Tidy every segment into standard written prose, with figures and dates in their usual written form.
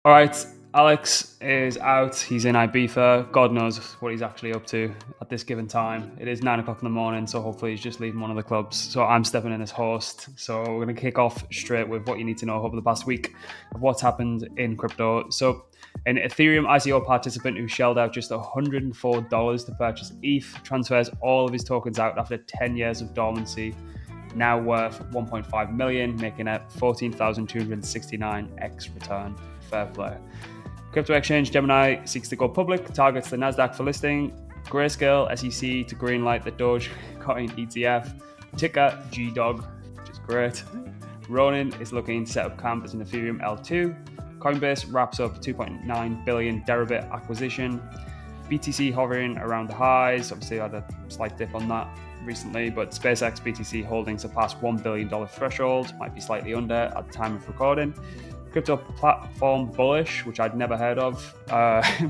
All right, Alex is out. He's in Ibiza. God knows what he's actually up to at this given time. It is 9 o'clock in the morning, so hopefully he's just leaving one of the clubs. So I'm stepping in as host. So we're going to kick off straight with what you need to know over the past week of what's happened in crypto. So an Ethereum ICO participant who shelled out just $104 to purchase ETH transfers all of his tokens out after 10 years of dormancy. Now worth 1.5 million, making a 14,269x return. Fair play. Crypto exchange Gemini seeks to go public, targets the Nasdaq for listing. Grayscale SEC to greenlight the Dogecoin ETF. Ticker GDOG, which is great. Ronin is looking to set up camp as an Ethereum L2. Coinbase wraps up 2.9 billion Deribit acquisition. BTC hovering around the highs. Obviously, I had a slight dip on that recently, but SpaceX BTC holdings surpassed $1 billion threshold, might be slightly under at the time of recording. Crypto platform Bullish, which I'd never heard of,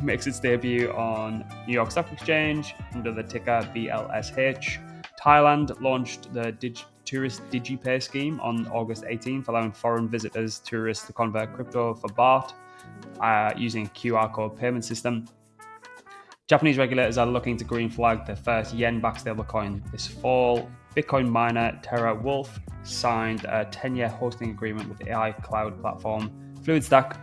makes its debut on New York Stock Exchange under the ticker BLSH. Thailand launched the tourist DigiPay scheme on August 18th, allowing foreign tourists to convert crypto for baht using a QR code payment system. Japanese regulators are looking to green flag their first yen-backed stablecoin this fall. Bitcoin miner Terra Wolf signed a 10-year hosting agreement with the AI cloud platform FluidStack.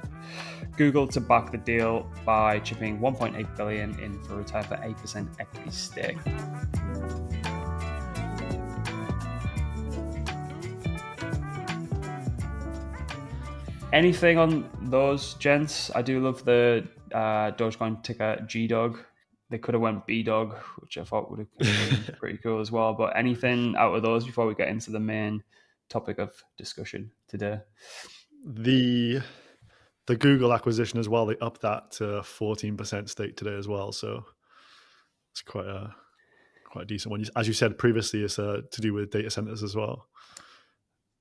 Google to back the deal by chipping $1.8 billion in for a return for 8% equity stake. Anything on those, gents? I do love the Dogecoin ticker GDOG. They could have went BDOG, which I thought would have been pretty cool as well. But anything out of those before we get into the main topic of discussion today? The Google acquisition as well, they upped that to 14% stake today as well. So it's quite a decent one. As you said previously, it's to do with data centers as well.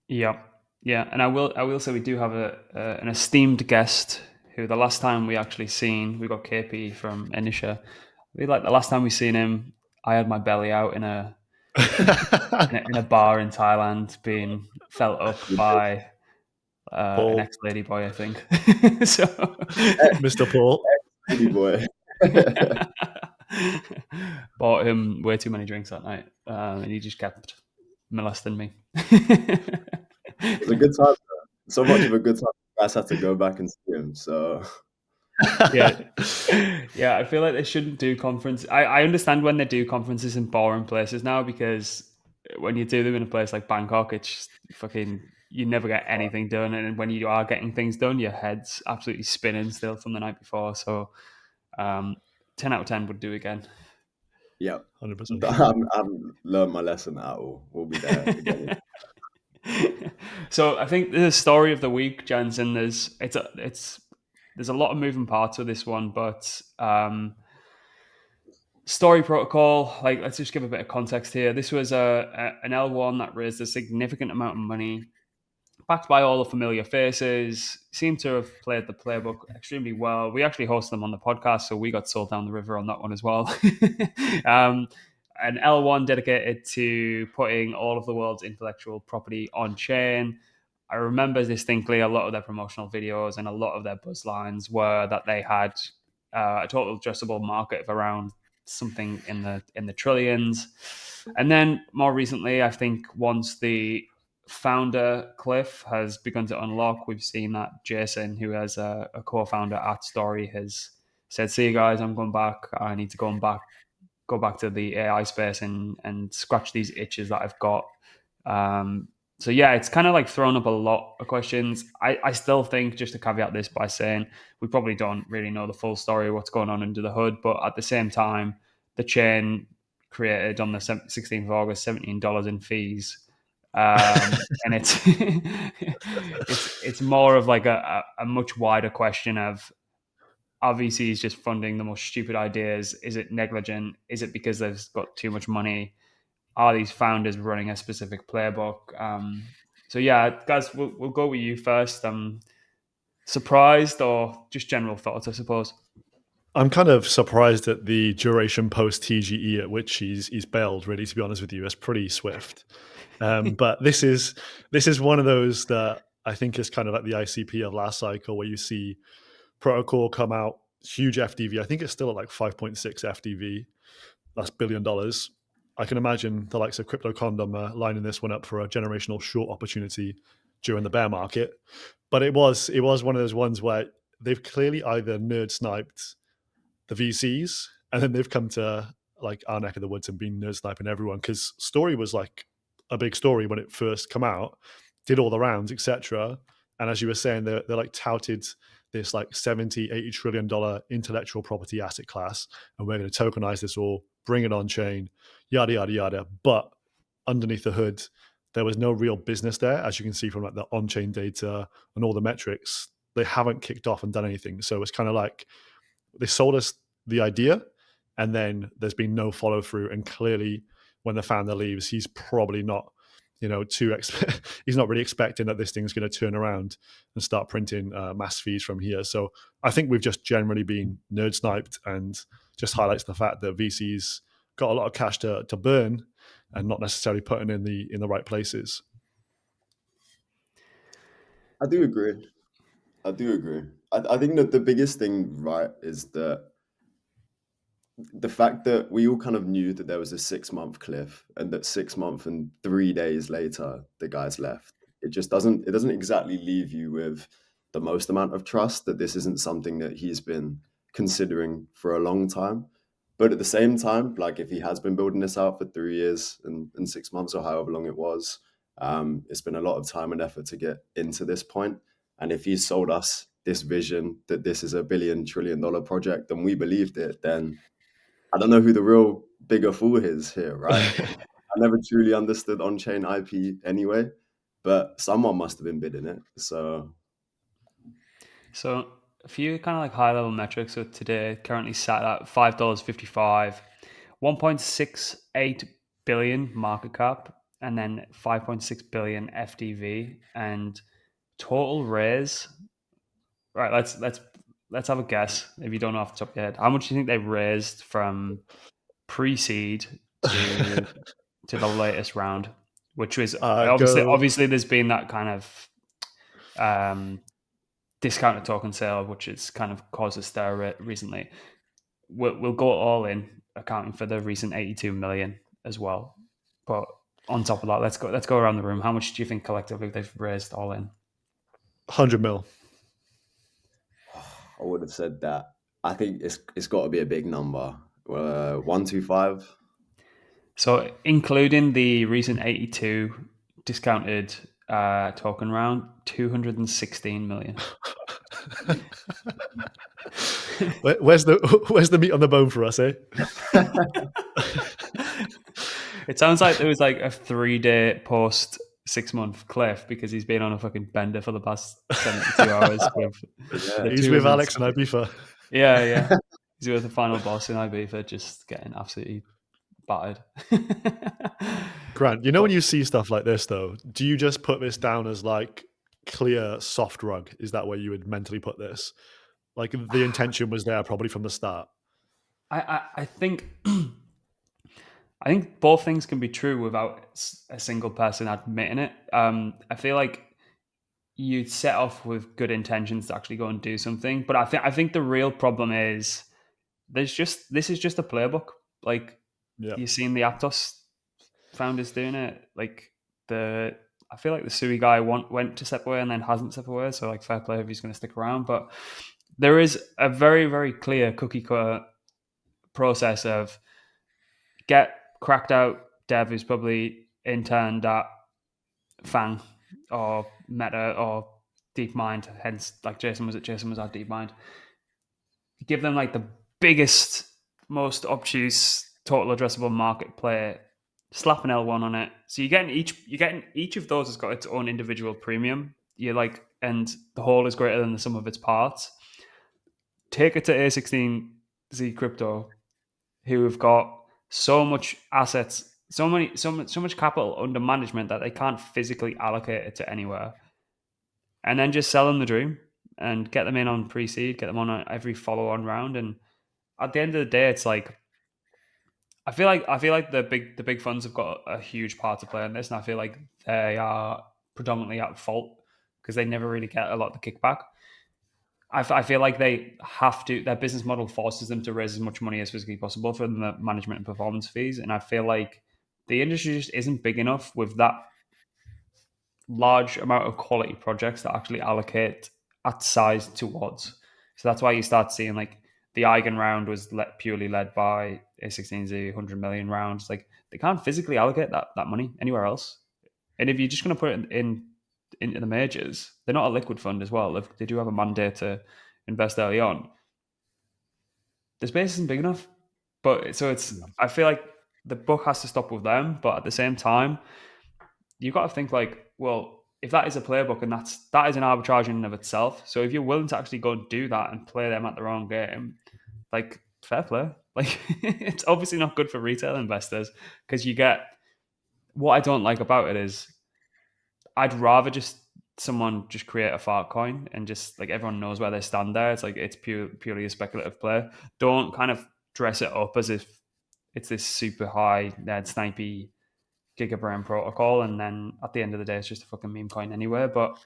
Yeah. And I will say we do have an esteemed guest who the last time we actually seen, we got KP from Anisha. The last time we seen him, I had my belly out in a bar in Thailand, being felt up by an ex-lady boy, I think. So, Mr. Paul, lady boy. Bought him way too many drinks that night, and he just kept molesting me. It was a good time. So much of a good time. You guys had to go back and see him. So yeah, I feel like they shouldn't do conferences. I understand when they do conferences in boring places now, because when you do them in a place like Bangkok, it's just fucking, you never get anything done, and when you are getting things done, your head's absolutely spinning still from the night before. So 10 out of 10 would do again. yeah, 100%. I've learned my lesson at all. We'll be there again. So I think the story of the week, Jensen, there's a lot of moving parts with this one, but story protocol, like, let's just give a bit of context here. This was an L1 that raised a significant amount of money, backed by all the familiar faces, seemed to have played the playbook extremely well. We actually hosted them on the podcast, so we got sold down the river on that one as well. An L1 dedicated to putting all of the world's intellectual property on chain. I remember distinctly a lot of their promotional videos and a lot of their buzz lines were that they had a total addressable market of around something in the trillions. And then more recently, I think once the founder cliff has begun to unlock, we've seen that Jason, who has a co-founder at Story, has said, "See you guys, I'm going back. I need to go back to the AI space and scratch these itches that I've got." So yeah, it's kind of like thrown up a lot of questions. I still think, just to caveat this by saying, we probably don't really know the full story of what's going on under the hood, but at the same time, the chain created on the 16th of August $17 in fees. And it's more of like a much wider question of, obviously he's just funding the most stupid ideas. Is it negligent? Is it because they've got too much money? Are these founders running a specific playbook? So yeah, guys, we'll go with you first. Surprised, or just general thoughts, I suppose? I'm kind of surprised at the duration post TGE at which he's bailed, really, to be honest with you. It's pretty swift. But this is one of those that I think is kind of like the ICP of last cycle, where you see protocol come out, huge FDV. I think it's still at like 5.6 FDV. That's $1 billion. I can imagine the likes of Crypto Condom lining this one up for a generational short opportunity during the bear market. But it was one of those ones where they've clearly either nerd sniped the VCs and then they've come to like our neck of the woods and been nerd sniping everyone, because Story was like a big story when it first come out, did all the rounds, etc. And as you were saying, they're like touted this like 70, $80 trillion intellectual property asset class, and we're going to tokenize this all, bring it on chain, yada, yada, yada. But underneath the hood, there was no real business there. As you can see from like the on-chain data and all the metrics, they haven't kicked off and done anything. So it's kind of like they sold us the idea and then there's been no follow through. And clearly when the founder leaves, he's probably not, he's not really expecting that this thing's going to turn around and start printing mass fees from here. So I think we've just generally been nerd sniped, and just highlights the fact that VCs got a lot of cash to burn and not necessarily putting in the right places. I do agree. I think that the biggest thing, right, is that the fact that we all kind of knew that there was a 6-month cliff, and that 6 months and 3 days later the guys left. It doesn't exactly leave you with the most amount of trust that this isn't something that he's been considering for a long time. But at the same time, like if he has been building this out for 3 years and 6 months or however long it was, it's been a lot of time and effort to get into this point. And if he's sold us this vision that this is $1 billion trillion project and we believed it, then I don't know who the real bigger fool is here, right? I never truly understood on-chain IP anyway, but someone must have been bidding it. So a few kind of like high-level metrics. So today, currently sat at $5.55, 1.68 billion market cap, and then 5.6 billion FDV, and total raise. Right, let's have a guess. If you don't know off the top of your head, how much do you think they raised from pre-seed to the latest round? Which was obviously there's been that kind of discounted token sale, which has kind of caused a stir recently. We'll go all in, accounting for the recent 82 million as well. But on top of that, let's go around the room. How much do you think collectively they've raised all in? 100 mil. I would have said that. I think it's got to be a big number. 125. So including the recent 82 discounted token round, 216 million. Where's the meat on the bone for us, eh? It sounds like there was like a 3-day post 6-month cliff, because he's been on a fucking bender for the past 72 hours. He's with Alex and Ibiza. Yeah. He's with the final boss in Ibiza, just getting absolutely battered. Grant, when you see stuff like this, though, do you just put this down as like clear soft rug? Is that where you would mentally put this? Like the intention was there probably from the start. I think both things can be true without a single person admitting it. I feel like you'd set off with good intentions to actually go and do something, but I think the real problem is this is just a playbook. Like, you've seen the Aptos founders doing it. Like I feel like the Sui guy went to step away and then hasn't stepped away. So like, fair play if he's going to stick around. But there is a very, very clear cookie cutter process of get cracked out dev who's probably interned at Fang or Meta or DeepMind. Hence, like Jason was at DeepMind. Give them like the biggest, most obtuse total addressable market play. Slap an L1 on it. So you're getting each of those has got its own individual premium. And the whole is greater than the sum of its parts. Take it to A16Z Crypto, who have got so much assets, so much capital under management that they can't physically allocate it to anywhere, and then just sell them the dream and get them in on pre-seed, get them on every follow-on round. And at the end of the day, it's like, I feel like the big funds have got a huge part to play in this, and I feel like they are predominantly at fault because they never really get a lot of the kickback. I feel like they have to. Their business model forces them to raise as much money as physically possible for the management and performance fees, and I feel like the industry just isn't big enough with that large amount of quality projects that actually allocate at size towards. So that's why you start seeing like the Eigen round was purely led by A16Z 100 million rounds. Like they can't physically allocate that money anywhere else. And if you're just going to put it into the majors, they're not a liquid fund as well. They do have a mandate to invest early on. The space isn't big enough. But so it's, I feel like the book has to stop with them. But at the same time, you've got to think like, well, if that is a playbook and that is an arbitrage in and of itself. So if you're willing to actually go and do that and play them at their own game, like fair play. Like it's obviously not good for retail investors because you get, what I don't like about it is I'd rather just someone just create a fart coin and just like everyone knows where they stand there. It's like it's purely a speculative play. Don't kind of dress it up as if it's this super high snipey gigabrain protocol, and then at the end of the day, it's just a fucking meme coin anyway. But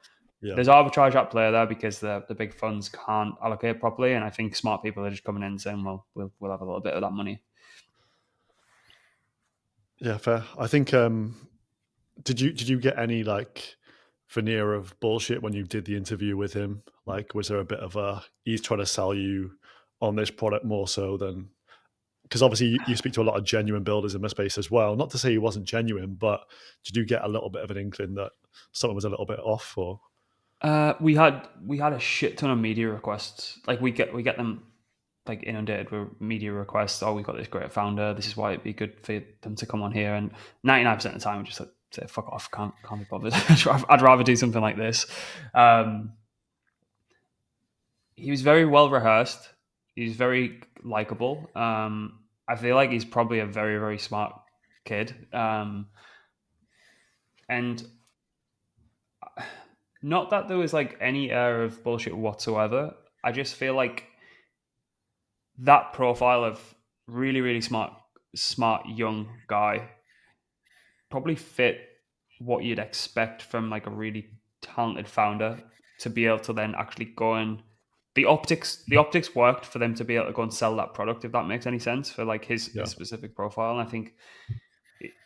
there's arbitrage at play there because the big funds can't allocate properly, and I think smart people are just coming in and saying, "Well, we'll have a little bit of that money." Yeah, fair. I think. Did you get any like veneer of bullshit when you did the interview with him? Like, was there a bit of a he's trying to sell you on this product more so than, because obviously you speak to a lot of genuine builders in the space as well. Not to say he wasn't genuine, but did you get a little bit of an inkling that something was a little bit off? Or We had a shit ton of media requests. Like we get them like inundated with media requests. Oh, we've got this great founder. This is why it'd be good for them to come on here. And 99% of the time, we just like say, "Fuck off, can't be bothered." I'd rather do something like this. He was very well rehearsed. He's very likable. I feel like he's probably a very, very smart kid. And not that there was like any air of bullshit whatsoever. I just feel like that profile of really, really smart young guy probably fit what you'd expect from like a really talented founder to be able to then actually go and the optics worked for them to be able to go and sell that product, if that makes any sense, for like his specific profile. And I think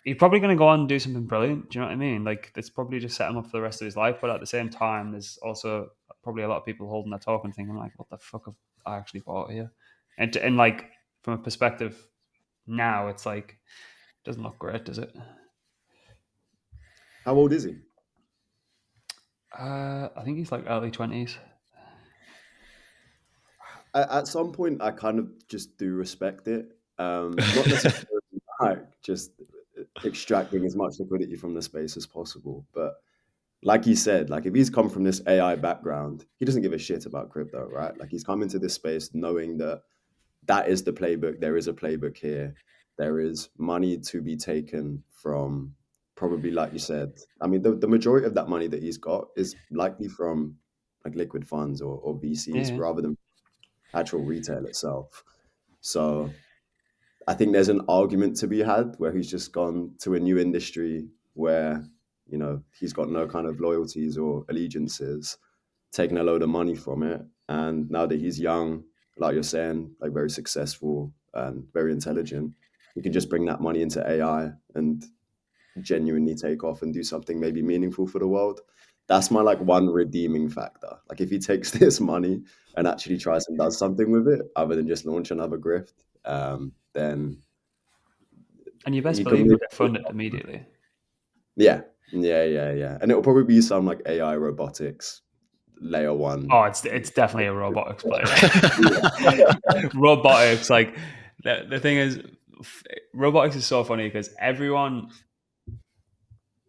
he's probably going to go on and do something brilliant. Do you know what I mean? Like it's probably just set him up for the rest of his life. But at the same time, there's also probably a lot of people holding their talk and thinking like, what the fuck have I actually bought here? And like from a perspective now, it's like, it doesn't look great, does it? How old is he? I think he's like early 20s. At some point, I kind of just do respect it. Not necessarily like just extracting as much liquidity from the space as possible. But like you said, like if he's come from this AI background, he doesn't give a shit about crypto, right? Like he's come into this space knowing that that is the playbook. There is a playbook here. There is money to be taken from, probably like you said. I mean, the majority of that money that he's got is likely from like liquid funds or VCs rather than actual retail itself. So I think there's an argument to be had where he's just gone to a new industry where, you know, he's got no kind of loyalties or allegiances, taking a load of money from it. And now that he's young, like you're saying, like very successful and very intelligent, he can just bring that money into AI and genuinely take off and do something maybe meaningful for the world. That's my like one redeeming factor. Like if he takes this money and actually tries and does something with it, other than just launch another grift, then and you best he believe can you'll get funded immediately. Yeah. And it'll probably be some like AI robotics layer one. Oh, it's definitely a robotics play. Robotics, like the thing is, robotics is so funny because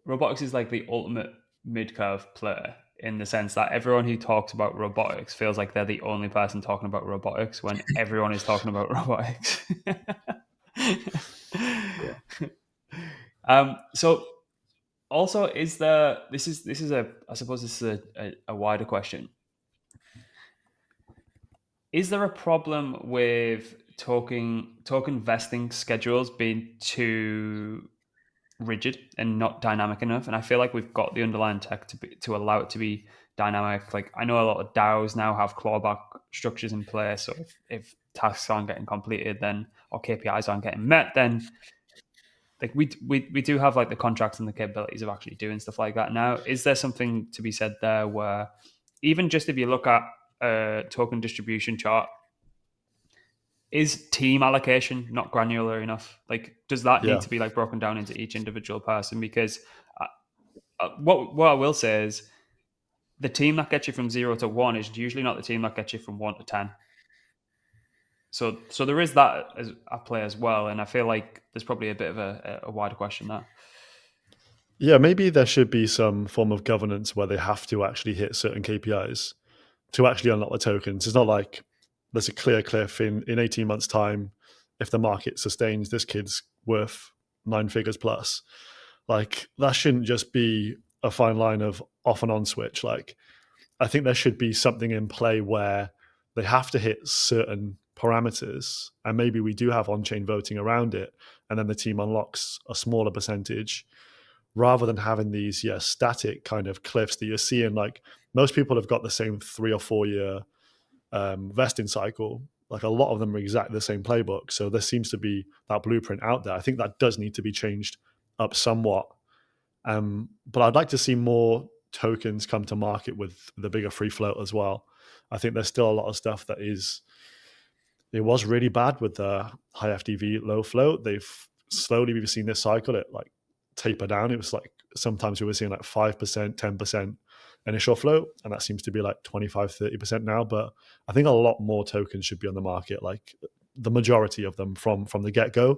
robotics is like the ultimate mid-curve player in the sense that everyone who talks about robotics feels like they're the only person talking about robotics when everyone is talking about robotics. So also this is I suppose this is a wider question. Is there a problem with token vesting schedules being too rigid and not dynamic enough. And I feel like we've got the underlying tech to allow it to be dynamic. Like I know a lot of DAOs now have clawback structures in place. So if tasks aren't getting completed, then or KPIs aren't getting met, then like we do have like the contracts and the capabilities of actually doing stuff like that now. Is there something to be said there where even just if you look at a token distribution chart, is team allocation not granular enough? Like, does that Yeah. need to be like broken down into each individual person? Because what I will say is the team that gets you from 0 to 1 is usually not the team that gets you from 1 to 10. So there is that as at play as well, and I feel like there's probably a bit of a wider question there. Yeah, maybe there should be some form of governance where they have to actually hit certain KPIs to actually unlock the tokens. It's not like there's a clear cliff in 18 months' time. If the market sustains, this kid's worth 9 figures plus. Like that shouldn't just be a fine line of off and on switch. Like I think there should be something in play where they have to hit certain parameters, and maybe we do have on-chain voting around it, and then the team unlocks a smaller percentage rather than having these static kind of cliffs that you're seeing. Like most people have got the same 3 or 4 year vesting cycle. Like a lot of them are exactly the same playbook. So there seems to be that blueprint out there. I think that does need to be changed up somewhat. But I'd like to see more tokens come to market with the bigger free float as well. I think there's still a lot of stuff that it was really bad with the high FTV, low float. We've seen this cycle, it like taper down. It was like sometimes we were seeing like 5%, 10% initial float, and that seems to be like 25, 30% now. But I think a lot more tokens should be on the market, like the majority of them from the get-go,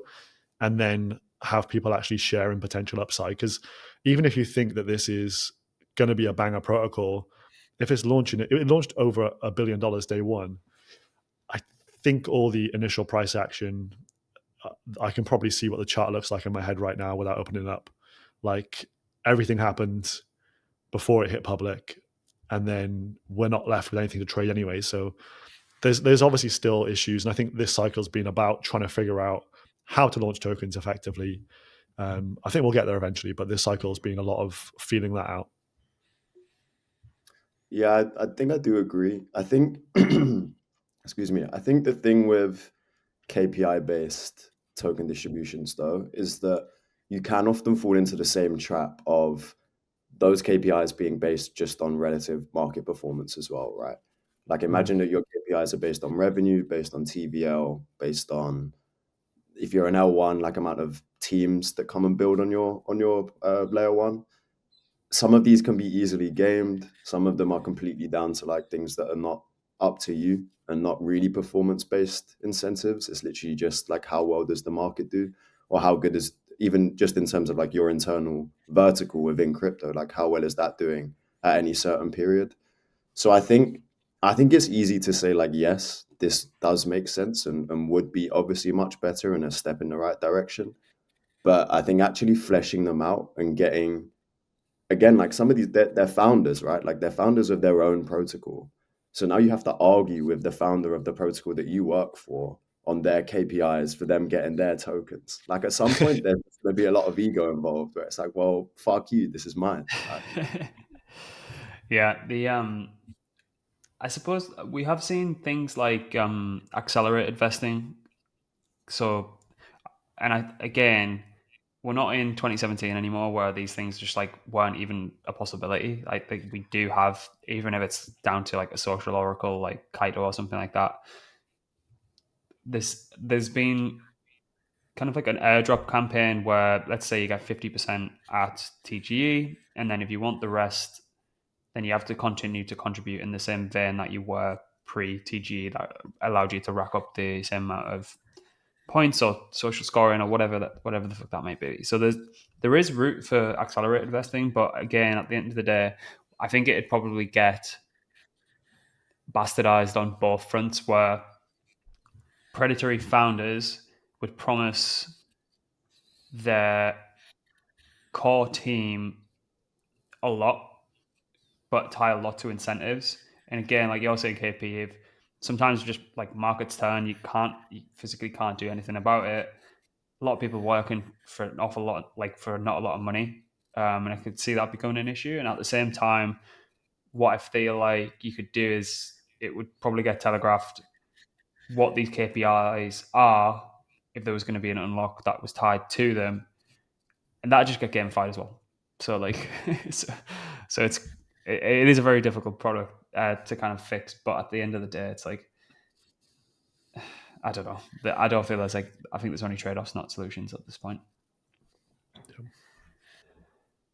and then have people actually share in potential upside. Because even if you think that this is going to be a banger protocol, if it's launching, it launched over $1 billion day one. I think all the initial price action, I can probably see what the chart looks like in my head right now without opening it up. Like everything happened before it hit public, and then we're not left with anything to trade anyway. So there's obviously still issues, and I think this cycle's been about trying to figure out how to launch tokens effectively. I think we'll get there eventually, but this cycle's been a lot of feeling that out. Yeah, I think I do agree. I think, excuse me, I think the thing with KPI based token distributions, though, is that you can often fall into the same trap of those KPIs being based just on relative market performance as well, right? Like imagine that your KPIs are based on revenue, based on TVL, based on if you're an L1, like amount of teams that come and build on your layer one. Some of these can be easily gamed. Some of them are completely down to like things that are not up to you and not really performance based incentives. It's literally just like how well does the market do, or how good is, even just in terms of like your internal vertical within crypto, like how well is that doing at any certain period. So I think it's easy to say like, yes, this does make sense and would be obviously much better and a step in the right direction. But I think actually fleshing them out and getting, again, like some of these, they're founders, right? Like they're founders of their own protocol. So now you have to argue with the founder of the protocol that you work for on their KPIs for them getting their tokens. Like at some point, there'll be a lot of ego involved where it's like, well, fuck you, this is mine. Right? Yeah, I suppose we have seen things like accelerated vesting. So, and again, we're not in 2017 anymore where these things just like weren't even a possibility. I think we do have, even if it's down to like a social oracle like Kaito or something like that. There's been kind of like an airdrop campaign where let's say you get 50% at TGE, and then if you want the rest, then you have to continue to contribute in the same vein that you were pre-TGE, that allowed you to rack up the same amount of points or social scoring or whatever the fuck that might be. So there is route for accelerated vesting, but again, at the end of the day, I think it'd probably get bastardized on both fronts, where predatory founders would promise their core team a lot, but tie a lot to incentives. And again, like you're saying, KP, if sometimes just like markets turn, you physically can't do anything about it. a lot of people working for an awful lot, like for not a lot of money, and I could see that becoming an issue. And at the same time, what I feel like you could do is it would probably get telegraphed what these KPIs are if there was going to be an unlock that was tied to them, and that just get gamified as well. So like, so it is a very difficult product to kind of fix. But at the end of the day, it's like, I don't know. I don't feel there's like, I think there's only trade-offs, not solutions at this point.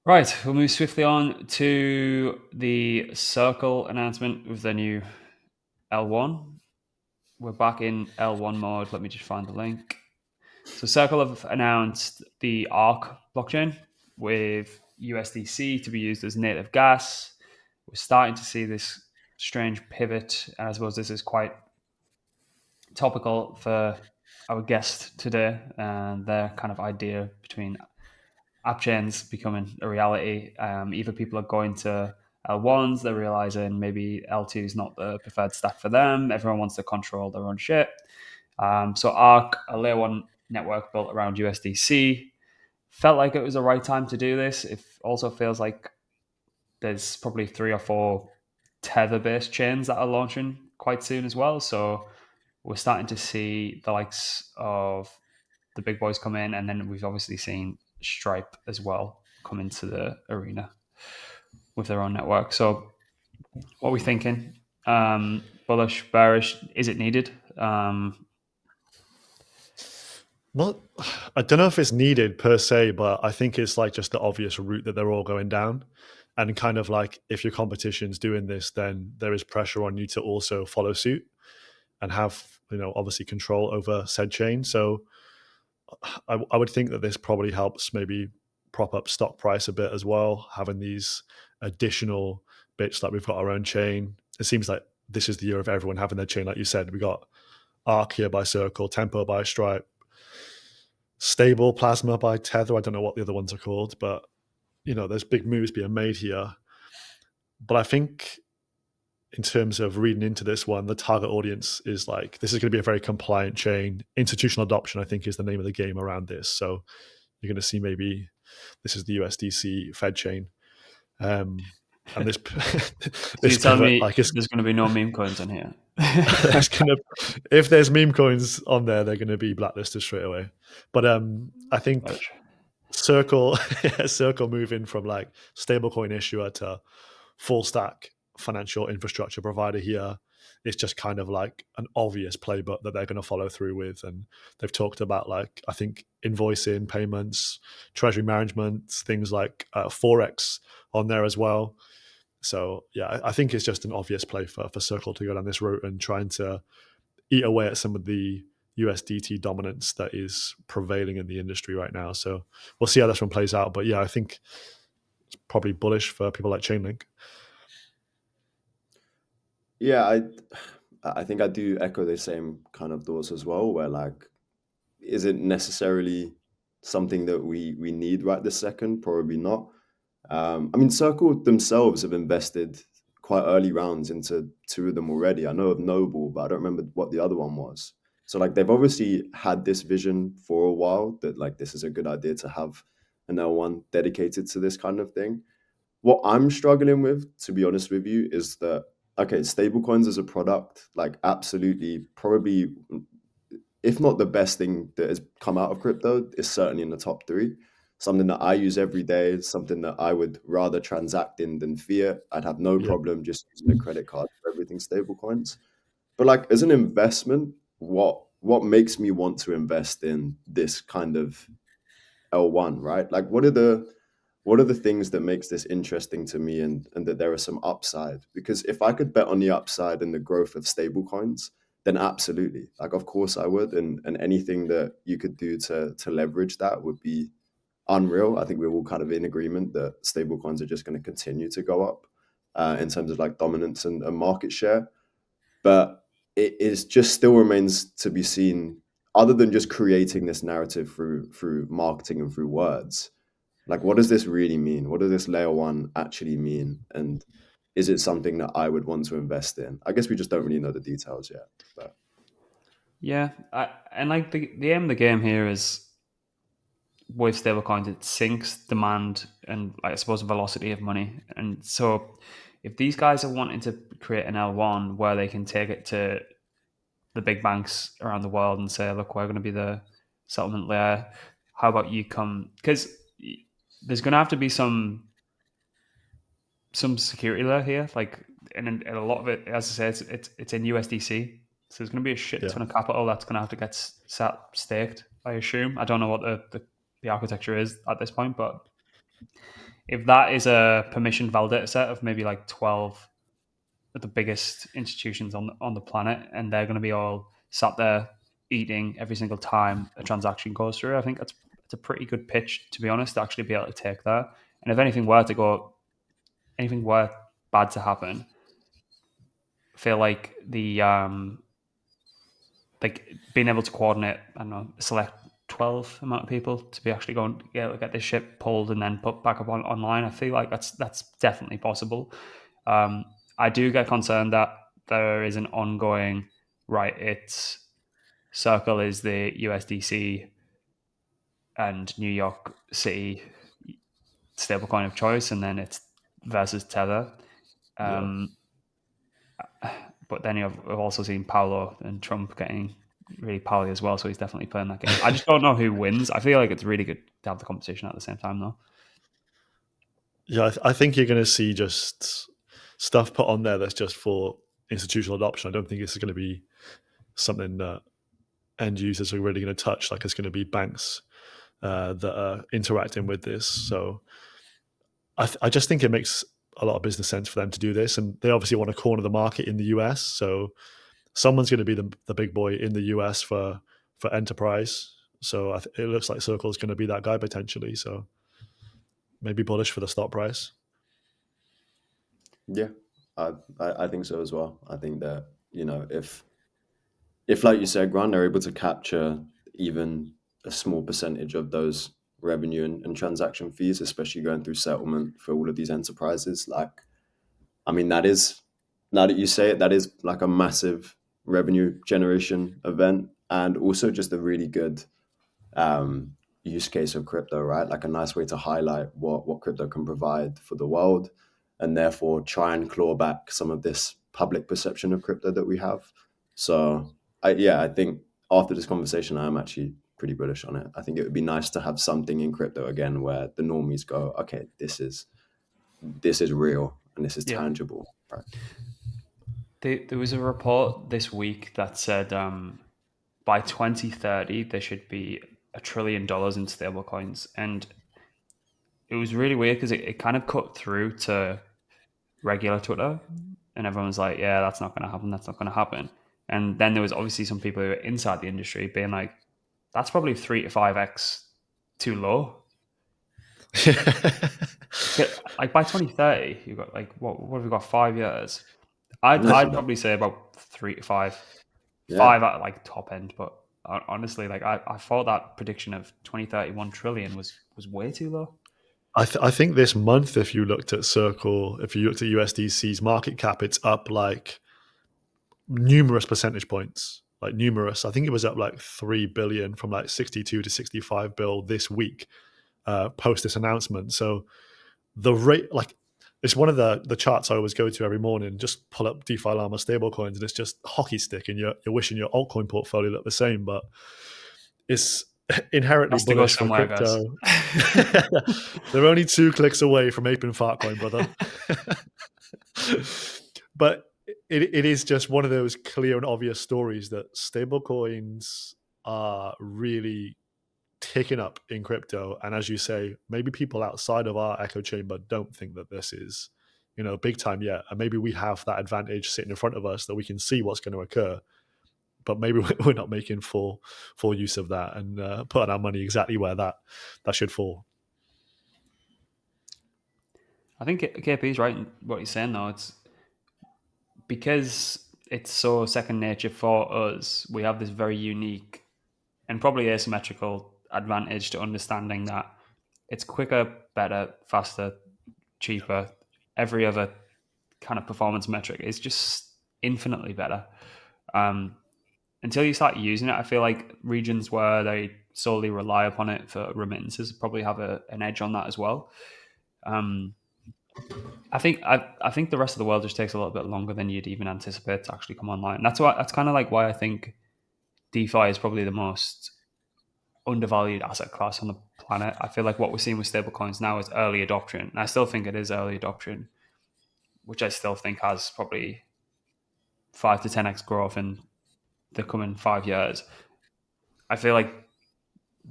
Right, we'll move swiftly on to the Circle announcement with the new L1. We're back in L1 mode. Let me just find the link. So Circle have announced the ARC blockchain with USDC to be used as native gas. We're starting to see this strange pivot, and I suppose this is quite topical for our guest today and their kind of idea between app chains becoming a reality. Either people are going to L1s, they're realizing maybe L2 is not the preferred stack for them. Everyone wants to control their own shit. So ARC, a layer one network built around USDC, felt like it was the right time to do this. It also feels like there's probably 3 or 4 tether-based chains that are launching quite soon as well. So we're starting to see the likes of the big boys come in, and then we've obviously seen Stripe as well come into the arena with their own network. So what are we thinking? Bullish, bearish? Is it needed? Not, I don't know if it's needed per se, but I think it's like just the obvious route that they're all going down. And kind of like, if your competition's doing this, then there is pressure on you to also follow suit and have, obviously control over said chain. So I would think that this probably helps maybe prop up stock price a bit as well, having these additional bits, like we've got our own chain. It seems like this is the year of everyone having their chain. Like you said, we got ARC here by Circle, Tempo by Stripe, Stable Plasma by Tether. I don't know what the other ones are called, but there's big moves being made here. But I think in terms of reading into this one, the target audience is like, this is going to be a very compliant chain. Institutional adoption, I think, is the name of the game around this. So you're going to see maybe this is the USDC Fed chain. And this, so you tell me like, there's going to be no meme coins on here. If there's meme coins on there, they're going to be blacklisted straight away. But I think Circle moving from like stablecoin issuer to full stack financial infrastructure provider here is just kind of like an obvious playbook that they're going to follow through with. And they've talked about, like, I think invoicing, payments, treasury management, things like Forex on there as well. So yeah, I think it's just an obvious play for Circle to go down this route and trying to eat away at some of the USDT dominance that is prevailing in the industry right now. So we'll see how this one plays out. But yeah, I think it's probably bullish for people like Chainlink. Yeah, I think I do echo the same kind of thoughts as well, where like, is it necessarily something that we need right this second? Probably not. I mean, Circle themselves have invested quite early rounds into 2 of them already. I know of Noble, but I don't remember what the other one was. So like, they've obviously had this vision for a while that like, this is a good idea to have an L1 dedicated to this kind of thing. What I'm struggling with, to be honest with you, is that, okay, stablecoins as a product, like absolutely, probably, if not the best thing that has come out of crypto, is certainly in the top 3. Something that I use every day, something that I would rather transact in than fiat. I'd have no problem just using a credit card for everything stablecoins. But like, as an investment, what makes me want to invest in this kind of L1, right? Like, what are the things that makes this interesting to me, and that there are some upside? Because if I could bet on the upside and the growth of stablecoins, then absolutely, like, of course I would, and anything that you could do to leverage that would be unreal. I think we're all kind of in agreement that stablecoins are just going to continue to go up in terms of like dominance and market share. But it is just still remains to be seen, other than just creating this narrative through marketing and through words. Like, what does this really mean? What does this layer one actually mean? And is it something that I would want to invest in? I guess we just don't really know the details yet. But yeah, and like the aim of the game here is with stablecoins, it sinks demand and, I suppose, velocity of money. And so if these guys are wanting to create an L1 where they can take it to the big banks around the world and say, look, we're going to be the settlement layer, how about you come? Because there's going to have to be some security layer here, like, and a lot of it, as I say, it's in USDC. So there's going to be a shit ton of capital that's going to have to get staked, I assume. I don't know what the architecture is at this point, but if that is a permissioned validator set of maybe like 12 of the biggest institutions on the planet, and they're going to be all sat there eating every single time a transaction goes through, I think it's a pretty good pitch, to be honest, to actually be able to take that. And if anything were bad to happen, I feel like like being able to coordinate, I don't know, select 12 amount of people to be actually going to get this shit pulled and then put back up online. I feel like that's definitely possible. I do get concerned that there is an ongoing, right, it's Circle is the USDC and New York City stablecoin of choice, and then it's versus Tether. But then I've also seen Paolo and Trump getting really pally as well, so he's definitely playing that game. I just don't know who wins. I feel like it's really good to have the competition at the same time, though. Yeah, I think you're going to see just stuff put on there that's just for institutional adoption. I don't think this is going to be something that end users are really going to touch. Like, it's going to be banks that are interacting with this. So I just think it makes a lot of business sense for them to do this, and they obviously want to corner the market in the US. So someone's going to be the big boy in the US for enterprise. So it looks like Circle is going to be that guy potentially. So maybe bullish for the stock price. Yeah, I think so as well. I think that, if like you said, Grant, they're able to capture even a small percentage of those revenue and transaction fees, especially going through settlement for all of these enterprises, like, I mean, that is, now that you say it, that is like a massive revenue generation event, and also just a really good use case of crypto, right? Like a nice way to highlight what crypto can provide for the world, and therefore try and claw back some of this public perception of crypto that we have. So I think after this conversation, I am actually pretty bullish on it. I think it would be nice to have something in crypto again where the normies go, okay, this is real and this is tangible, right? There was a report this week that said by 2030 there should be $1 trillion in stablecoins, and it was really weird because it kind of cut through to regular Twitter, and everyone was like, yeah, that's not going to happen, that's not going to happen. And then there was obviously some people who were inside the industry being like, that's probably 3 to 5x too low. Like by 2030 you've got like what have we got, 5 years? I'd probably say about 3 to 5 at like top end, but honestly, like I thought that prediction of 2031 trillion was way too low. I think this month, if you looked at Circle, if you looked at USDC's market cap, it's up like numerous percentage points, like numerous. I think it was up like 3 billion from like 62 to 65 bill this week post this announcement. So the rate, like, it's one of the charts I always go to every morning. Just pull up DeFi Llama stablecoins, and it's just hockey stick, and you're wishing your altcoin portfolio looked the same, but it's inherently bullish for crypto. They're only 2 clicks away from aping Fartcoin, brother. But it is just one of those clear and obvious stories that stablecoins are really ticking up in crypto. And as you say, maybe people outside of our echo chamber don't think that this is, big time yet. And maybe we have that advantage sitting in front of us that we can see what's going to occur. But maybe we're not making full use of that and putting our money exactly where that should fall. I think KP is right in what he's saying, though. It's because it's so second nature for us. We have this very unique and probably asymmetrical advantage to understanding that it's quicker, better, faster, cheaper. Every other kind of performance metric is just infinitely better. until you start using it, I feel like regions where they solely rely upon it for remittances probably have an edge on that as well. I think the rest of the world just takes a little bit longer than you'd even anticipate to actually come online. And that's kind of like why I think DeFi is probably the most undervalued asset class on the planet. I feel like what we're seeing with stablecoins now is early adoption. And I still think it is early adoption, which I still think has probably 5 to 10x growth in the coming 5 years. I feel like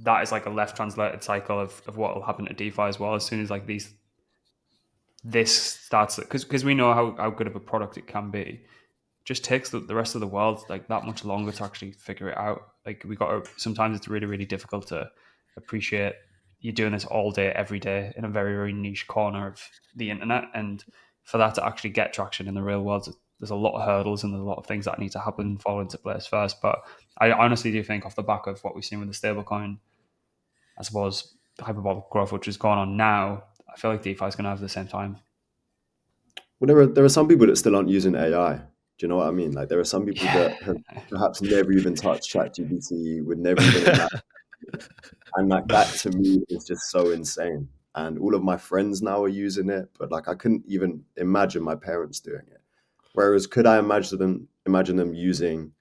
that is like a left translated cycle of what will happen to DeFi as well. As soon as like this starts, because we know how good of a product it can be, just takes the rest of the world like that much longer to actually figure it out. Like sometimes it's really, really difficult to appreciate you're doing this all day, every day in a very, very niche corner of the internet. And for that to actually get traction in the real world, there's a lot of hurdles and there's a lot of things that need to happen and fall into place first. But I honestly do think off the back of what we've seen with the stablecoin, I suppose the hyperbolic growth, which is going on now, I feel like DeFi is going to have the same time. Well, there are some people that still aren't using AI. Do you know what I mean? Like there are some people that have perhaps never even touched ChatGPT, would never even imagine. And like that to me is just so insane. And all of my friends now are using it, but like I couldn't even imagine my parents doing it. Whereas could I imagine them using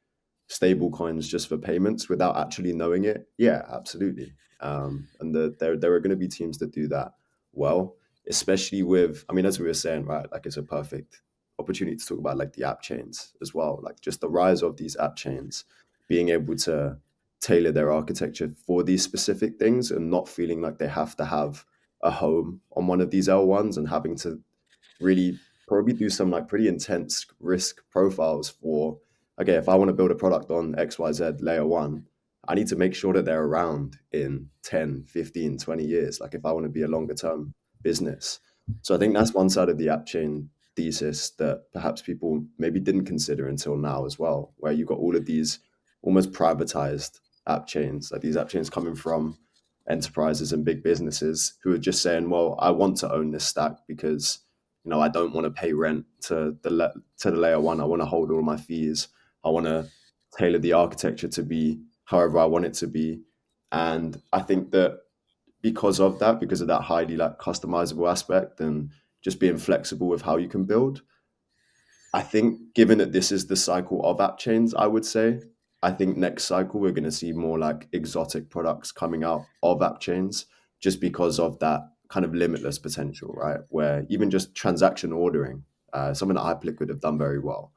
stable coins just for payments without actually knowing it? Yeah, absolutely. And there are going to be teams that do that well, especially with, I mean, as we were saying, right, like it's a perfect opportunity to talk about like the app chains as well, like just the rise of these app chains, being able to tailor their architecture for these specific things and not feeling like they have to have a home on one of these L1s and having to really probably do some like pretty intense risk profiles for, okay, if I want to build a product on XYZ layer one, I need to make sure that they're around in 10, 15, 20 years. Like if I want to be a longer term business. So I think that's one side of the app chain thesis that perhaps people maybe didn't consider until now as well, where you've got all of these almost privatized app chains, like these app chains coming from enterprises and big businesses who are just saying, well, I want to own this stack because I don't want to pay rent to the layer one. I want to hold all my fees. I want to tailor the architecture to be however I want it to be. And I think that because of that highly like customizable aspect and just being flexible with how you can build, I think given that this is the cycle of app chains, I would say, I think next cycle we're going to see more like exotic products coming out of app chains just because of that kind of limitless potential, right? Where even just transaction ordering, something that Hyperliquid would have done very well.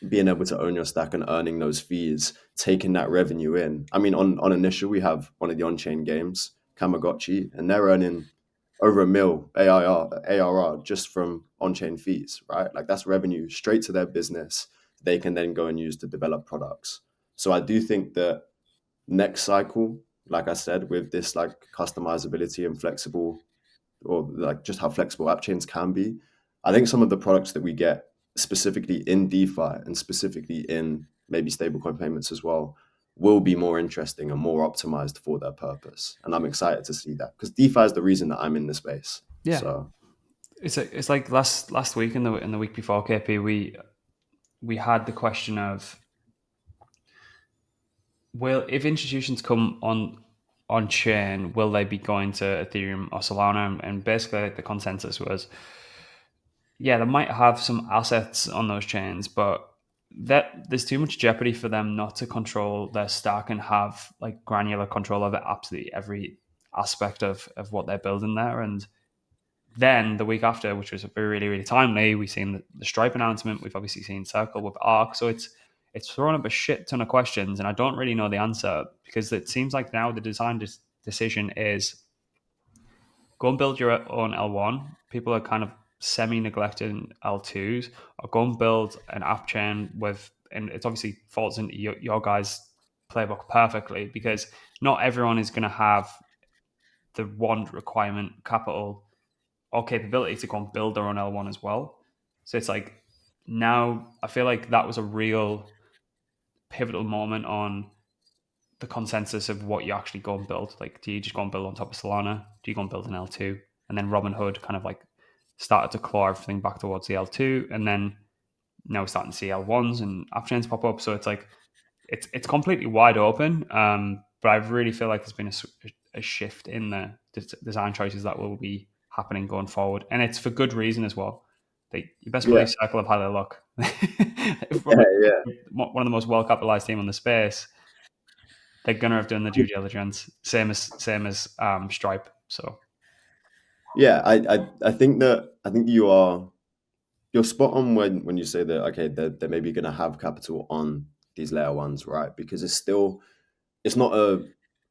Being able to own your stack and earning those fees, taking that revenue in. I mean, on Anisha, we have one of the on-chain games, Tamagotchi, and they're earning over $1 million ARR just from on-chain fees, right? Like that's revenue straight to their business. They can then go and use to develop products. So I do think that next cycle, like I said, with this like customizability and flexible, or like just how flexible app chains can be, I think some of the products that we get specifically in DeFi and specifically in maybe stablecoin payments as well will be more interesting and more optimized for their purpose. And I'm excited to see that because DeFi is the reason that I'm in the space. Yeah. So it's like last week and the week before, KP, we had the question of, if institutions come on chain, will they be going to Ethereum or Solana? And basically the consensus was, yeah, they might have some assets on those chains, but that there's too much jeopardy for them not to control their stack and have like granular control over absolutely every aspect of what they're building there. And then the week after, which was really, really timely, we've seen the Stripe announcement. We've obviously seen Circle with Arc. So it's thrown up a shit ton of questions, and I don't really know the answer because it seems like now the design decision is go and build your own L1. People are kind of semi-neglecting L2s, or go and build an app chain with, and it obviously falls into your guys' playbook perfectly because not everyone is going to have the want, requirement, capital, or capability to go and build their own L1 as well. So it's like now I feel like that was a real pivotal moment on the consensus of what you actually go and build. Like, do you just go and build on top of Solana? Do you go and build an L2? And then Robinhood kind of like started to claw everything back towards the L2. And then now we're starting to see L1s and app chains pop up. So it's like it's completely wide open. But I really feel like there's been a shift in the design choices that will be happening going forward, and it's for good reason as well. You best believe Circle have had a look. One of the most well capitalized team on the space. They're gonna have done the due diligence, same as Stripe. So Yeah, I think you're spot on when you say that, okay, they're maybe going to have capital on these layer ones, right? Because it's not a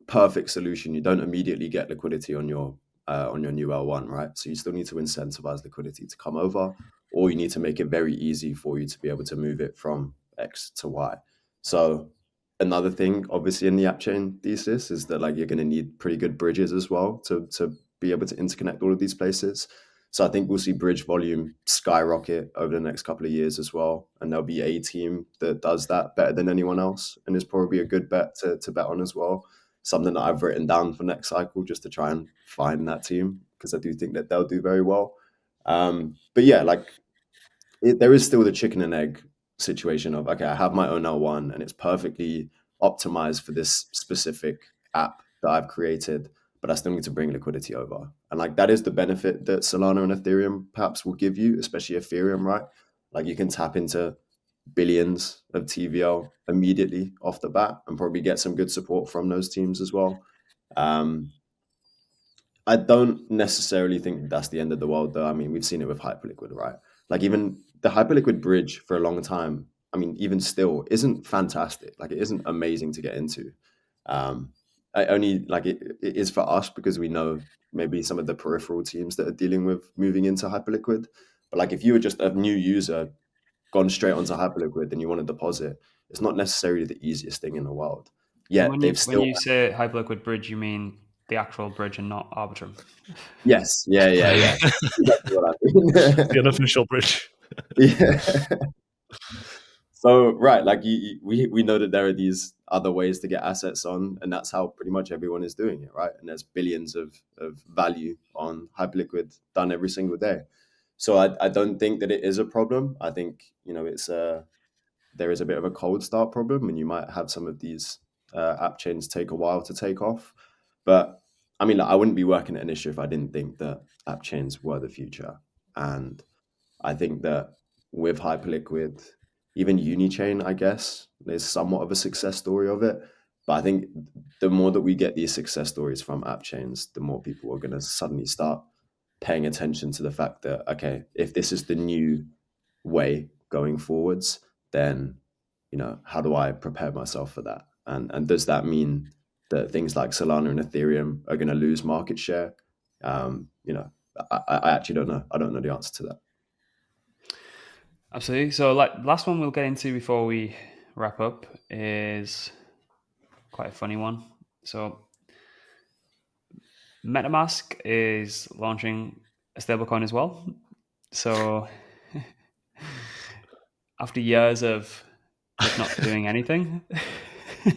perfect solution. You don't immediately get liquidity on your new L1, right? So you still need to incentivize liquidity to come over, or you need to make it very easy for you to be able to move it from X to Y. So another thing, obviously, in the app chain thesis is that like you're going to need pretty good bridges as well to be able to interconnect all of these places. So I think we'll see bridge volume skyrocket over the next couple of years as well. And there'll be a team that does that better than anyone else. And it's probably a good bet to bet on as well. Something that I've written down for next cycle just to try and find that team, because I do think that they'll do very well. But yeah, like there is still the chicken and egg situation of, okay, I have my own L1 and it's perfectly optimized for this specific app that I've created, but I still need to bring liquidity over. And like that is the benefit that Solana and Ethereum perhaps will give you, especially Ethereum, right? Like you can tap into billions of TVL immediately off the bat and probably get some good support from those teams as well. I don't necessarily think that's the end of the world, though. I mean, we've seen it with Hyperliquid, right? Like even the Hyperliquid bridge for a long time, I mean, even still isn't fantastic. Like it isn't amazing to get into. I only like it is for us because we know maybe some of the peripheral teams that are dealing with moving into Hyperliquid. But like if you were just a new user gone straight onto Hyperliquid and you want to deposit, it's not necessarily the easiest thing in the world. Yet when they've when still you say Hyperliquid bridge, you mean the actual bridge and not Arbitrum? yes, yeah. That's what I mean. The unofficial bridge. Yeah. So right, like we know that there are these other ways to get assets on, and that's how pretty much everyone is doing it, right? And there's billions of value on Hyperliquid done every single day. So I don't think that it is a problem. I think there is a bit of a cold start problem, and you might have some of these app chains take a while to take off. But I mean, like, I wouldn't be working at Anisha if I didn't think that app chains were the future. And I think that with Hyperliquid, even Unichain, I guess, there's somewhat of a success story of it. But I think the more that we get these success stories from app chains, the more people are going to suddenly start paying attention to the fact that, okay, if this is the new way going forwards, then, how do I prepare myself for that? And does that mean that things like Solana and Ethereum are going to lose market share? I actually don't know. I don't know the answer to that. Absolutely. So, like, last one we'll get into before we wrap up is quite a funny one. So, MetaMask is launching a stablecoin as well. So, after years of not doing anything,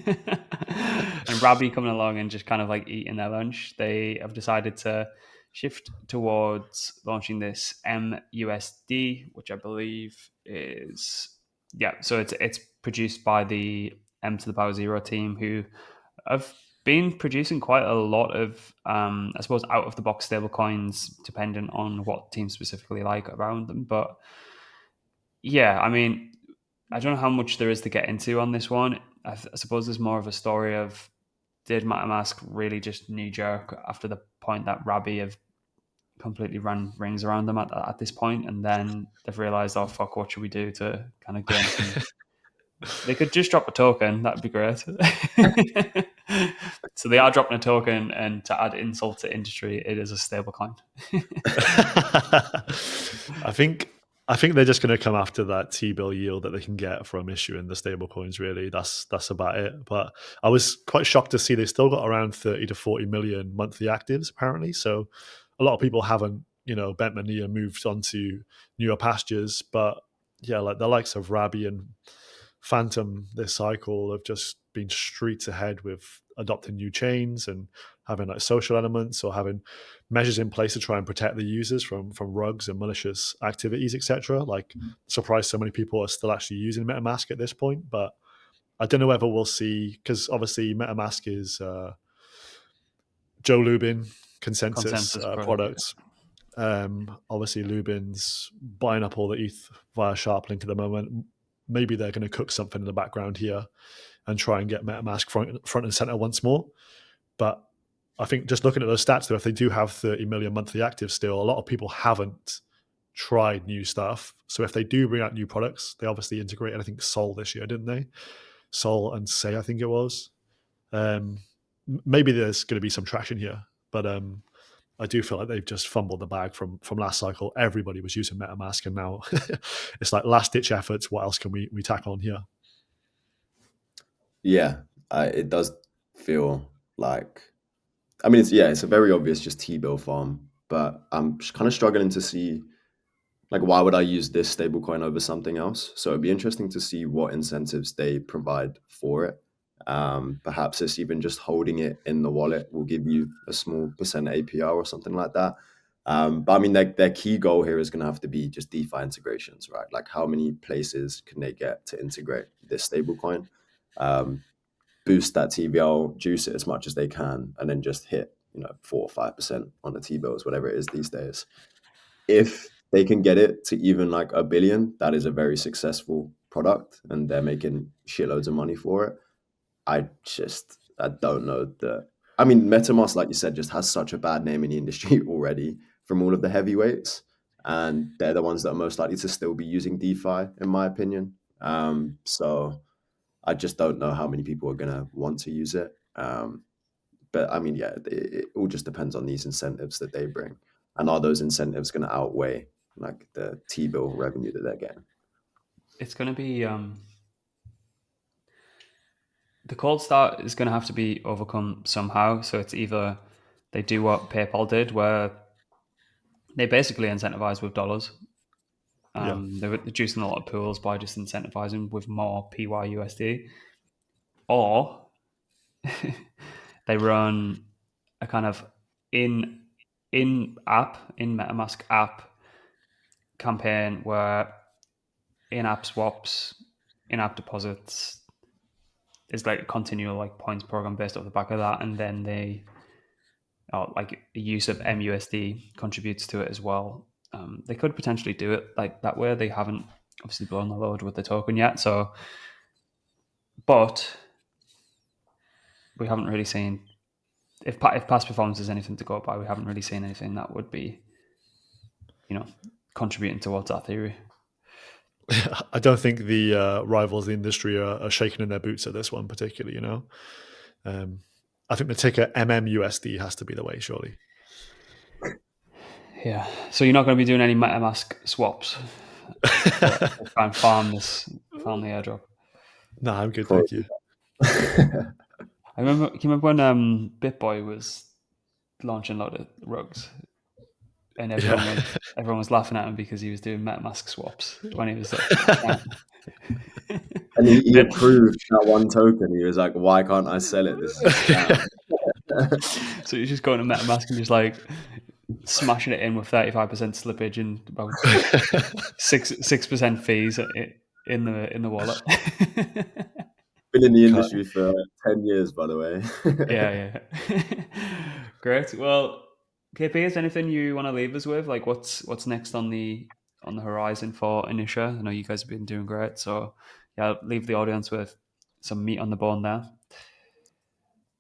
and Rabbi coming along and just kind of like eating their lunch, they have decided to shift towards launching this mUSD, which I believe is so it's produced by the M to the power 0 team, who have been producing quite a lot of I suppose out of the box stablecoins, dependent on what team specifically like around them. But yeah, I mean, I don't know how much there is to get into on this one. I suppose there's more of a story of, did MetaMask really just knee jerk after the point that Rabbi have completely run rings around them at this point, and then they've realized, oh fuck, what should we do to kind of gain some? They could just drop a token, that'd be great. So they are dropping a token, and to add insult to industry, it is a stablecoin. I think they're just going to come after that T-bill yield that they can get from issuing the stablecoins. Really, that's about it. But I was quite shocked to see they still got around 30 to 40 million monthly actives, apparently. So a lot of people haven't, bent the knee and moved on to newer pastures. But yeah, like the likes of Rabbi and Phantom this cycle have just been streets ahead with adopting new chains and having like social elements or having measures in place to try and protect the users from rugs and malicious activities, etc. Like, surprised so many people are still actually using MetaMask at this point, but I don't know whether we'll see, because obviously MetaMask is Joe Lubin consensus products. Obviously Lubin's buying up all the ETH via Sharplink at the moment. Maybe they're going to cook something in the background here and try and get MetaMask front and center once more. But I think just looking at those stats, though, if they do have 30 million monthly actives still, a lot of people haven't tried new stuff. So if they do bring out new products, they obviously integrate, I think, Sol this year, didn't they? Sol and Say, I think it was. Maybe there's going to be some traction here, but I do feel like they've just fumbled the bag from last cycle. Everybody was using MetaMask, and now it's like last-ditch efforts. What else can we tack on here? Yeah, it does feel like, I mean, it's a very obvious just T-bill farm, but I'm kind of struggling to see, like, why would I use this stablecoin over something else? So it'd be interesting to see what incentives they provide for it. Perhaps it's even just holding it in the wallet will give you a small percent APR or something like that. But I mean, their key goal here is going to have to be just DeFi integrations, right? Like, how many places can they get to integrate this stablecoin? Boost that TVL, juice it as much as they can, and then just hit 4 or 5% on the T-bills, whatever it is these days. If they can get it to even like $1 billion, that is a very successful product, and they're making shitloads of money for it. I don't know that. I mean, MetaMask, like you said, just has such a bad name in the industry already from all of the heavyweights, and they're the ones that are most likely to still be using DeFi, in my opinion. So I just don't know how many people are going to want to use it. But I mean, yeah, it all just depends on these incentives that they bring. And are those incentives going to outweigh like the T-bill revenue that they're getting? It's going to be the cold start is going to have to be overcome somehow. So it's either they do what PayPal did, where they basically incentivize with dollars. They were reducing a lot of pools by just incentivizing with more PYUSD, or they run a kind of MetaMask app campaign where in-app swaps, in-app deposits is like a continual like points program based off the back of that, and then they like the use of mUSD contributes to it as well. They could potentially do it like that way. They haven't obviously blown the load with the token yet, so but we haven't really seen if past performance is anything to go by. We haven't really seen anything that would be contributing towards that theory. I don't think the rivals in the industry are shaking in their boots at this one particularly, I think the ticker mMUSD has to be the way, surely. Yeah. So you're not going to be doing any MetaMask swaps to try and farm the airdrop? No, I'm good, thank you. Can you remember when BitBoy was launching a lot of rugs? And everyone was laughing at him because he was doing MetaMask swaps when he was like, and he approved that one token. He was like, "Why can't I sell it? This is a scam." So he's just going to MetaMask and just like smashing it in with 35% slippage and about 6% fees in the wallet. Been in the industry for 10 years, by the way. Yeah. Great. Well, KP, is there anything you want to leave us with? Like, what's next on the horizon for Anisha? I know you guys have been doing great, so yeah, leave the audience with some meat on the bone there.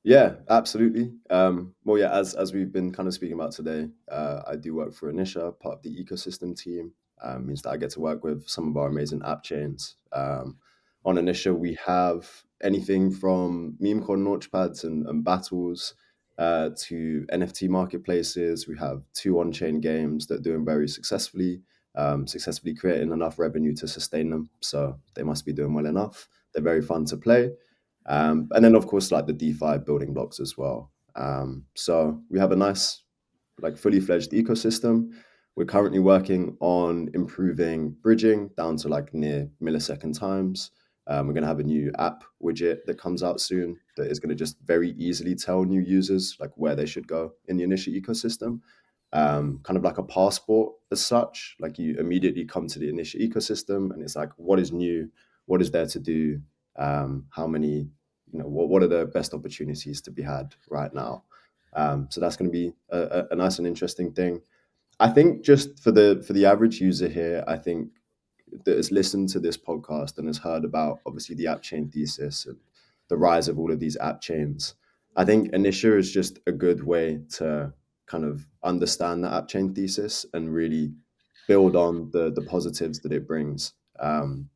Yeah, absolutely. Well, yeah, as we've been kind of speaking about today, I do work for Anisha, part of the ecosystem team. Means that I get to work with some of our amazing app chains. On Anisha, we have anything from meme coin launchpads and battles to NFT marketplaces. We have 2 on-chain games that are doing very successfully creating enough revenue to sustain them. So they must be doing well enough. They're very fun to play. And then, of course, like the DeFi building blocks as well. So we have a nice, like fully fledged ecosystem. We're currently working on improving bridging down to like near millisecond times. We're going to have a new app widget that comes out soon that is going to just very easily tell new users like where they should go in the Anisha ecosystem. Kind of like a passport as such. Like you immediately come to the Anisha ecosystem and it's like, what is new? What is there to do? How many, what are the best opportunities to be had right now? So that's going to be a nice and interesting thing. I think just for the average user here, I think that has listened to this podcast and has heard about obviously the app chain thesis and the rise of all of these app chains. I think Anisha is just a good way to kind of understand the app chain thesis and really build on the positives that it brings.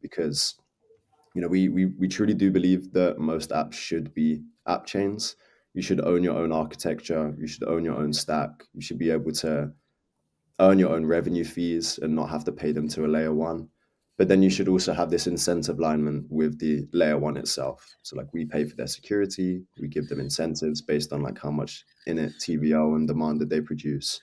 Because we truly do believe that most apps should be app chains. You should own your own architecture. You should own your own stack. You should be able to earn your own revenue fees and not have to pay them to a layer one. But then you should also have this incentive alignment with the layer one itself. So like we pay for their security, we give them incentives based on like how much in it TVL and demand that they produce.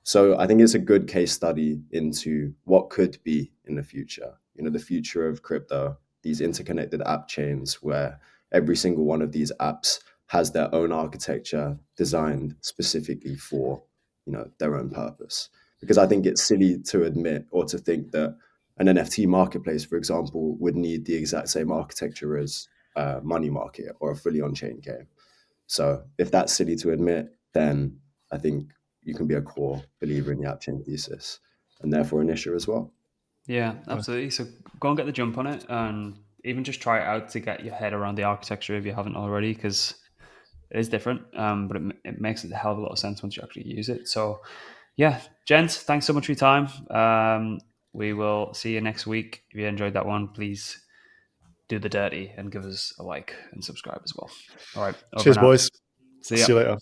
So I think it's a good case study into what could be in the future. The future of crypto, these interconnected app chains where every single one of these apps has their own architecture designed specifically for, their own purpose. Because I think it's silly to admit or to think that an NFT marketplace, for example, would need the exact same architecture as a money market or a fully on-chain game. So if that's silly to admit, then I think you can be a core believer in the app chain thesis and therefore Anisha as well. Yeah, absolutely. So go and get the jump on it and even just try it out to get your head around the architecture if you haven't already, because it is different, but it makes a hell of a lot of sense once you actually use it. So yeah, gents, thanks so much for your time. We will see you next week. If you enjoyed that one, please do the dirty and give us a like and subscribe as well. All right. Cheers, boys. See ya. See you later.